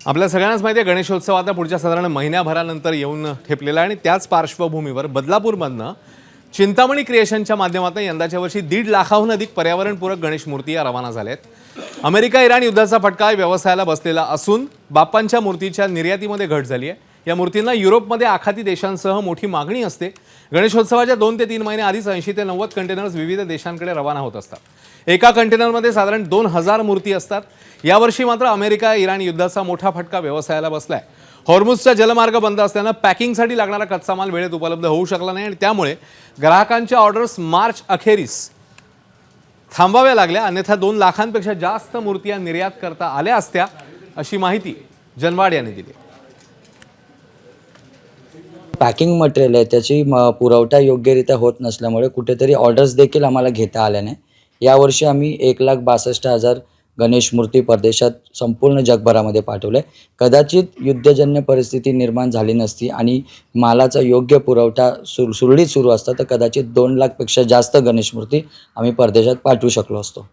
आपल्या सगळ्यांनाच माहिती आहे गणेशोत्सव आता पुढच्या साधारण महिन्याभरानंतर येऊन ठेपलेला आहे आणि त्याच पार्श्वभूमीवर बदलापूरमधनं चिंतामणी क्रिएशनच्या माध्यमातून यंदाच्या वर्षी 1.5 लाखाहून अधिक पर्यावरणपूरक गणेश मूर्ती या रवाना झाल्यात। अमेरिका इराण युद्धाचा फटका व्यवसायाला बसलेला असून बाप्पांच्या मूर्तीच्या निर्यातीमध्ये घट झाली आहे। या मूर्तींना युरोपमध्ये आखाती देशांसह मोठी मागणी असते। गणेशोत्सवाच्या 2 ते 3 महिने आधीच 80 ते 90 कंटेनर्स विविध देशांकडे रवाना होत असतात। एका कंटेनरमध्ये साधारण 2000 मूर्ती असतात। यावर्षी मात्र अमेरिका इराण युद्धाचा मोठा फटका व्यवसायाला बसलाय। हॉर्मुझचा जलमार्ग बंद असल्याने पॅकिंगसाठी लागणारा कच्चा माल वेळेत उपलब्ध होऊ शकला नाही आणि त्यामुळे ग्राहकांच्या ऑर्डर्स मार्च अखेरीस थांबवाव्या लागल्या। अन्यथा 2 लाखांपेक्षा जास्त मूर्ती निर्यात करता आल्या असत्या, अशी माहिती जनवाड यांनी दिली। पॅकिंग मटेरियल आहे त्याची पुरवठा योग्यरित्या होत नसल्यामुळे कुठेतरी ऑर्डर्स देखील आम्हाला घेता आल्या नाही। यावर्षी आम्ही 1,62,000 गणेश मूर्ती परदेशात संपूर्ण जगभरामध्ये पाठवले। कदाचित युद्धजन्य परिस्थिती निर्माण झाली नसती आणि मालाचा योग्य पुरवठा सुरळीत सुरू असता तर कदाचित 2 लाखपेक्षा जास्त गणेश मूर्ती आम्ही परदेशात पाठवू शकलो असतो।